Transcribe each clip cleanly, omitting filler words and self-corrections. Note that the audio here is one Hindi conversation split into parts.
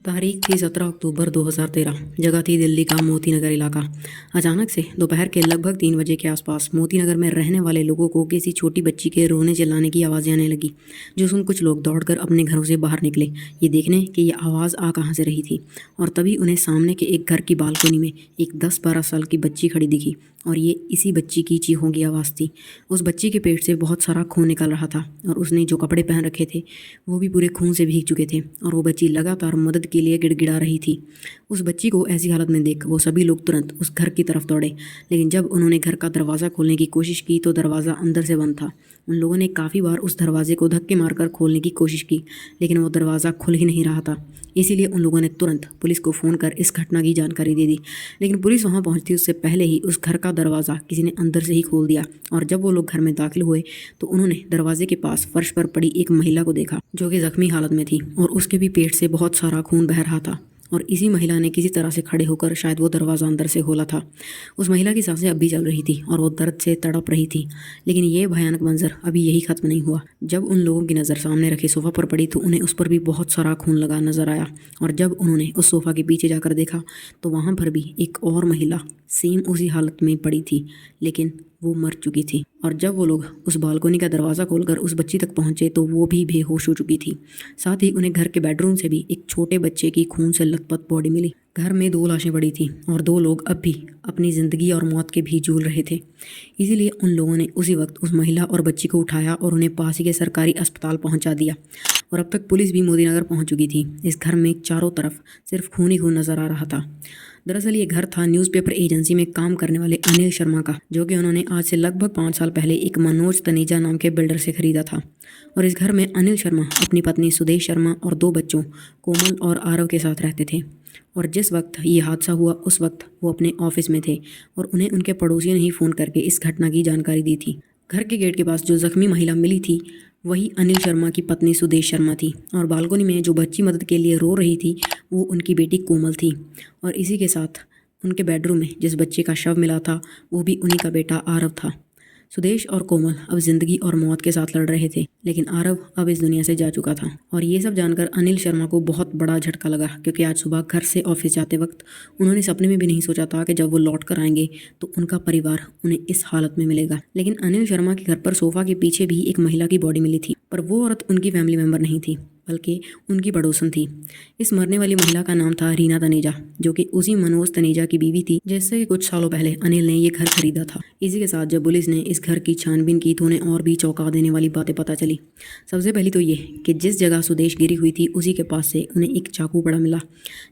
तारीख थी 17 अक्टूबर 2013। जगह थी दिल्ली का मोती नगर इलाका। अचानक से दोपहर के लगभग 3 बजे के आसपास मोती नगर में रहने वाले लोगों को किसी छोटी बच्ची के रोने चिल्लाने की आवाज़ें आने लगी, जो सुन कुछ लोग दौड़कर अपने घरों से बाहर निकले, ये देखने कि यह आवाज़ आ कहाँ से रही थी। और तभी उन्हें सामने के एक घर की बालकोनी में एक 10-12 साल की बच्ची खड़ी दिखी, और ये इसी बच्ची की चीखों की आवाज़ थी। उस बच्ची के पेट से बहुत सारा खून निकल रहा था, और उसने जो कपड़े पहन रखे थे वो भी पूरे खून से भीग चुके थे, और वो बच्ची लगातार मदद के लिए गिड़गिड़ा रही थी। उस बच्ची को ऐसी हालत में देख वो सभी लोग तुरंत उस घर की तरफ दौड़े, लेकिन जब उन्होंने घर का दरवाज़ा खोलने की कोशिश की तो दरवाज़ा अंदर से बंद था। उन लोगों ने काफ़ी बार उस दरवाजे को धक्के मारकर खोलने की कोशिश की, लेकिन वो दरवाज़ा खुल ही नहीं रहा था। इसीलिए उन लोगों ने तुरंत पुलिस को फ़ोन कर इस घटना की जानकारी दे दी, लेकिन पुलिस वहाँ पहुँचती उससे पहले ही उस घर का दरवाज़ा किसी ने अंदर से ही खोल दिया। और जब वो लोग घर में दाखिल हुए तो उन्होंने दरवाजे के पास फर्श पर पड़ी एक महिला को देखा, जो कि ज़ख्मी हालत में थी, और उसके भी पेट से बहुत सारा खून बह रहा था। और इसी महिला ने किसी तरह से खड़े होकर शायद वो दरवाज़ा अंदर से खोला था। उस महिला की सांसें अब भी चल रही थी और वो दर्द से तड़प रही थी। लेकिन ये भयानक मंजर अभी यही ख़त्म नहीं हुआ। जब उन लोगों की नज़र सामने रखे सोफ़ा पर पड़ी तो उन्हें उस पर भी बहुत सारा खून लगा नज़र आया। और जब उन्होंने उस सोफ़ा के पीछे जाकर देखा तो वहाँ पर भी एक और महिला सेम उसी हालत में पड़ी थी, लेकिन वो मर चुकी थी। और जब वो लोग उस बालकोनी का दरवाज़ा खोलकर उस बच्ची तक पहुँचे तो वो भी बेहोश हो चुकी थी। साथ ही उन्हें घर के बेडरूम से भी एक छोटे बच्चे की खून से लथपथ बॉडी मिली। घर में 2 लाशें पड़ी थी और 2 लोग अब भी अपनी ज़िंदगी और मौत के बीच झूल रहे थे। इसीलिए उन लोगों ने उसी वक्त उस महिला और बच्ची को उठाया और उन्हें पास ही के सरकारी अस्पताल पहुंचा दिया। और अब तक पुलिस भी मोदी नगर पहुंच चुकी थी। इस घर में चारों तरफ सिर्फ खून ही खून नज़र आ रहा था। दरअसल ये घर था न्यूज़पेपर एजेंसी में काम करने वाले अनिल शर्मा का, जो कि उन्होंने आज से लगभग 5 साल पहले एक मनोज तनेजा नाम के बिल्डर से खरीदा था। और इस घर में अनिल शर्मा अपनी पत्नी सुदेश शर्मा और 2 बच्चों कोमल और आरव के साथ रहते थे। और जिस वक्त ये हादसा हुआ उस वक्त वो अपने ऑफिस में थे और उन्हें उनके पड़ोसियों ने ही फ़ोन करके इस घटना की जानकारी दी थी। घर के गेट के पास जो ज़ख्मी महिला मिली थी वही अनिल शर्मा की पत्नी सुदेश शर्मा थी, और बालकोनी में जो बच्ची मदद के लिए रो रही थी वो उनकी बेटी कोमल थी। और इसी के साथ उनके बेडरूम में जिस बच्चे का शव मिला था वो भी उन्हीं का बेटा आरव था। सुदेश और कोमल अब जिंदगी और मौत के साथ लड़ रहे थे, लेकिन आरव अब इस दुनिया से जा चुका था। और ये सब जानकर अनिल शर्मा को बहुत बड़ा झटका लगा, क्योंकि आज सुबह घर से ऑफिस जाते वक्त उन्होंने सपने में भी नहीं सोचा था कि जब वो लौट कर आएंगे तो उनका परिवार उन्हें इस हालत में मिलेगा। लेकिन अनिल शर्मा के घर पर सोफा के पीछे भी एक महिला की बॉडी मिली थी, पर वो औरत उनकी फैमिली मेम्बर नहीं थी बल्कि उनकी पड़ोसन थी। इस मरने वाली महिला का नाम था रीना तनेजा, जो कि उसी मनोज तनेजा की बीवी थी जिससे कि कुछ सालों पहले अनिल ने ये घर खरीदा था। इसी के साथ जब पुलिस ने इस घर की छानबीन की तो उन्हें और भी चौंका देने वाली बातें पता चली। सबसे पहली तो ये कि जिस जगह सुदेश गिरी हुई थी उसी के पास से उन्हें एक चाकू पड़ा मिला,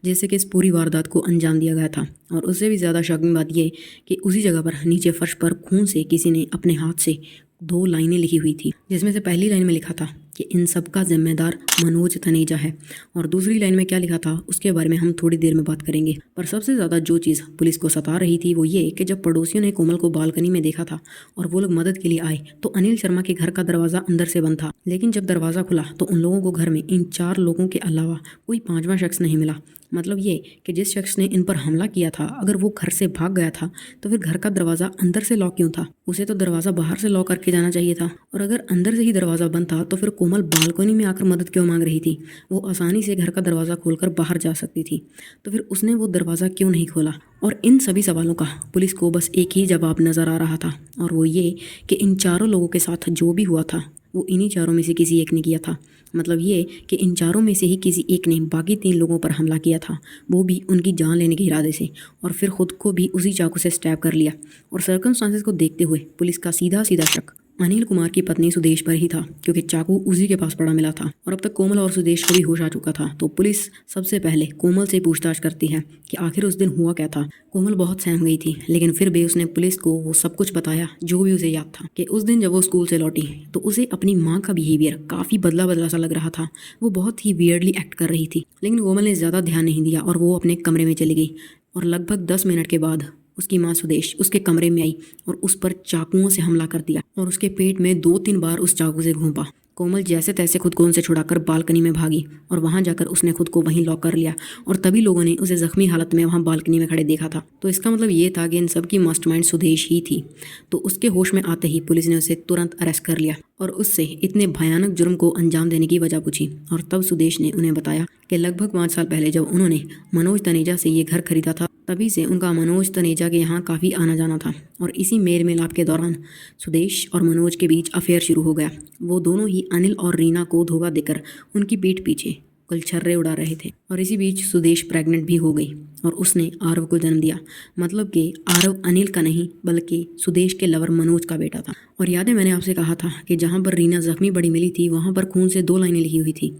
जिससे कि इस पूरी वारदात को अंजाम दिया गया था। और उससे भी ज़्यादा शॉकिंग बात यह कि उसी जगह पर नीचे फर्श पर खून से किसी ने अपने हाथ से 2 लाइनें लिखी हुई थी, जिसमें से पहली लाइन में लिखा था कि इन सब का जिम्मेदार मनोज तनेजा है, और दूसरी लाइन में क्या लिखा था उसके बारे में हम थोड़ी देर में बात करेंगे। पर सबसे ज़्यादा जो चीज़ पुलिस को सता रही थी वो ये कि जब पड़ोसियों ने कोमल को बालकनी में देखा था और वो लोग मदद के लिए आए तो अनिल शर्मा के घर का दरवाज़ा अंदर से बंद था। लेकिन जब दरवाज़ा खुला तो उन लोगों को घर में इन 4 लोगों के अलावा कोई 5वां शख्स नहीं मिला। मतलब ये कि जिस शख्स ने इन पर हमला किया था अगर वो घर से भाग गया था तो फिर घर का दरवाज़ा अंदर से लॉक क्यों था? उसे तो दरवाज़ा बाहर से लॉक करके जाना चाहिए था। और अगर अंदर से ही दरवाज़ा बंद था तो फिर कोमल बालकनी में आकर मदद क्यों मांग रही थी? वो आसानी से घर का दरवाज़ा खोलकर बाहर जा सकती थी, तो फिर उसने वो दरवाज़ा क्यों नहीं खोला? और इन सभी सवालों का पुलिस को बस एक ही जवाब नज़र आ रहा था, और वो ये कि इन चारों लोगों के साथ जो भी हुआ था वो इन्हीं चारों में से किसी एक ने किया था। मतलब ये कि इन चारों में से ही किसी एक ने बाकी 3 लोगों पर हमला किया था, वो भी उनकी जान लेने के इरादे से, और फिर खुद को भी उसी चाकू से स्टैब कर लिया। और सर्कमस्टांसेस को देखते हुए पुलिस का सीधा सीधा शक अनिल कुमार की पत्नी सुदेश पर ही था, क्योंकि चाकू उसी के पास पड़ा मिला था। और अब तक कोमल और सुदेश को भी होश आ चुका था, तो पुलिस सबसे पहले कोमल से पूछताछ करती है कि आखिर उस दिन हुआ क्या था। कोमल बहुत सहम गई थी, लेकिन फिर भी उसने पुलिस को वो सब कुछ बताया जो भी उसे याद था, कि उस दिन जब वो स्कूल से लौटी तो उसे अपनी माँ का बिहेवियर काफ़ी बदला बदला सा लग रहा था। वो बहुत ही वियर्डली एक्ट कर रही थी। लेकिन कोमल ने ज़्यादा ध्यान नहीं दिया और वो अपने कमरे में चली गई। और लगभग 10 मिनट के बाद उसकी माँ सुदेश उसके कमरे में आई और उस पर चाकुओं से हमला कर दिया और उसके पेट में 2-3 बार उस चाकू से घोंपा। कोमल जैसे तैसे खुद को उनसे छुड़ाकर बालकनी में भागी और वहां जाकर उसने खुद को वहीं लॉक कर लिया और तभी लोगों ने उसे जख्मी हालत में वहां बालकनी में खड़े देखा था। तो इसका मतलब ये था कि इन सब की मास्टरमाइंड सुदेश ही थी। तो उसके होश में आते ही पुलिस ने उसे तुरंत अरेस्ट कर लिया और उससे इतने भयानक जुर्म को अंजाम देने की वजह पूछी। और तब सुदेश ने उन्हें बताया कि लगभग 5 साल पहले जब उन्होंने मनोज तनेजा से ये घर खरीदा था तभी से उनका मनोज तनेजा के यहाँ काफ़ी आना जाना था और इसी मेल मिलाप के दौरान सुदेश और मनोज के बीच अफेयर शुरू हो गया। वो दोनों ही अनिल और रीना को धोखा देकर उनकी पीठ पीछे गुलछर्रे उड़ा रहे थे और इसी बीच सुदेश प्रेग्नेंट भी हो गई और उसने आरव को जन्म दिया। मतलब कि आरव अनिल का नहीं बल्कि सुदेश के लवर मनोज का बेटा था। और याद है मैंने आपसे कहा था कि जहाँ पर रीना जख्मी बड़ी मिली थी वहाँ पर खून से 2 लाइनें लिखी हुई थी।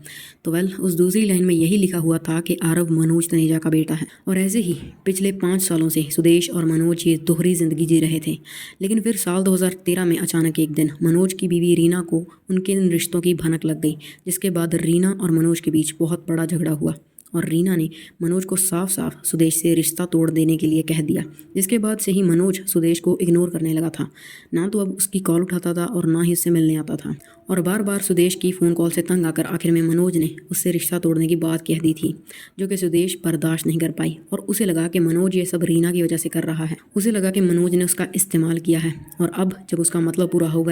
तो उस दूसरी लाइन में यही लिखा हुआ था कि आरव मनोज तनेजा का बेटा है। और ऐसे ही पिछले 5 सालों से सुदेश और मनोज ये दोहरी जिंदगी जी रहे थे। लेकिन फिर साल 2013 में अचानक एक दिन मनोज की बीवी रीना को उनके इन रिश्तों की भनक लग गई, जिसके बाद रीना और मनोज के बीच बहुत बड़ा झगड़ा हुआ और रीना ने मनोज को साफ साफ सुदेश से रिश्ता तोड़ देने के लिए कह दिया। जिसके बाद से ही मनोज सुदेश को इग्नोर करने लगा था। ना तो अब उसकी कॉल उठाता था और ना ही उससे मिलने आता था और बार बार सुदेश की फ़ोन कॉल से तंग आकर आखिर में मनोज ने उससे रिश्ता तोड़ने की बात कह दी थी, जो कि सुदेश बर्दाश्त नहीं कर पाई और उसे लगा कि मनोज ये सब रीना की वजह से कर रहा है। उसे लगा कि मनोज ने उसका इस्तेमाल किया है और अब जब उसका मतलब पूरा हो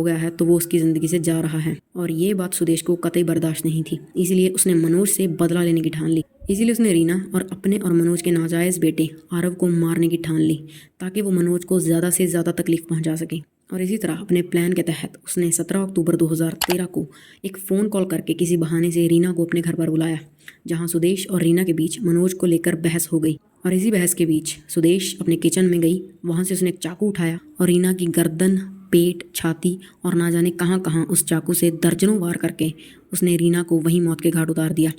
गया है तो वो उसकी ज़िंदगी से जा रहा है। और ये बात सुदेश को कतई बर्दाश्त नहीं थी, इसलिए उसने मनोज से बदला लेने की ठान ली। इसीलिए उसने रीना और अपने और मनोज के नाजायज़ बेटे आरव को मारने की ठान ली ताकि वो मनोज को ज़्यादा से ज़्यादा तकलीफ पहुंचा सके। और इसी तरह अपने प्लान के तहत उसने 17 अक्टूबर 2013 को एक फ़ोन कॉल करके किसी बहाने से रीना को अपने घर पर बुलाया, जहां सुदेश और रीना के बीच मनोज को लेकर बहस हो गई। और इसी बहस के बीच सुदेश अपने किचन में गई, वहां से उसने एक चाकू उठाया और रीना की गर्दन, पेट, छाती और ना जाने कहाँ कहाँ उस चाकू से दर्जनों वार करके उसने रीना को वहीं मौत के घाट उतार दिया।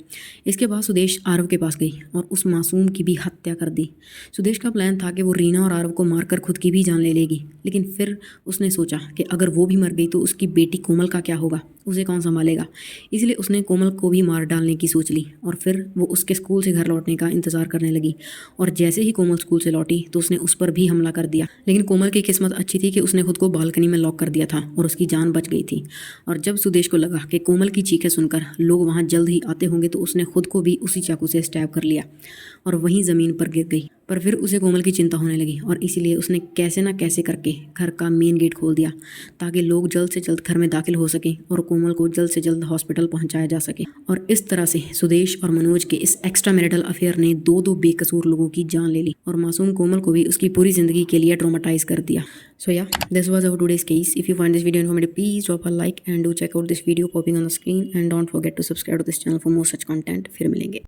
इसके बाद सुदेश आरव के पास गई और उस मासूम की भी हत्या कर दी। सुदेश का प्लान था कि वो रीना और आरव को मारकर खुद की भी जान ले लेगी, लेकिन फिर उसने सोचा कि अगर वो भी मर गई तो उसकी बेटी कोमल का क्या होगा, उसे कौन संभालेगा। इसलिए उसने कोमल को भी मार डालने की सोच ली और फिर वो उसके स्कूल से घर लौटने का इंतज़ार करने लगी। और जैसे ही कोमल स्कूल से लौटी तो उसने उस पर भी हमला कर दिया। लेकिन कोमल की किस्मत अच्छी थी कि उसने खुद को बालकनी में लॉक कर दिया था और उसकी जान बच गई थी। और जब सुदेश को लगा कि कोमल की चीखें सुनकर लोग वहां जल्द ही आते होंगे तो उसने खुद को भी उसी चाकू से स्टैब कर लिया और वहीं ज़मीन पर गिर गई। पर फिर उसे कोमल की चिंता होने लगी और इसीलिए उसने कैसे ना कैसे करके घर का मेन गेट खोल दिया ताकि लोग जल्द से जल्द घर में दाखिल हो सकें और कोमल को जल्द से जल्द हॉस्पिटल पहुंचाया जा सके। और इस तरह से सुदेश और मनोज के इस एक्स्ट्रा मैरिटल अफेयर ने 2 बेकसूर लोगों की जान ले ली और मासूम कोमल को भी उसकी पूरी जिंदगी के लिए ट्रॉमेटाइज कर दिया। So yeah, this was our today's case. If you find this video informative, please drop a like and do check out this video popping on the screen and don't forget to subscribe to this channel for more such content. फिर मिलेंगे।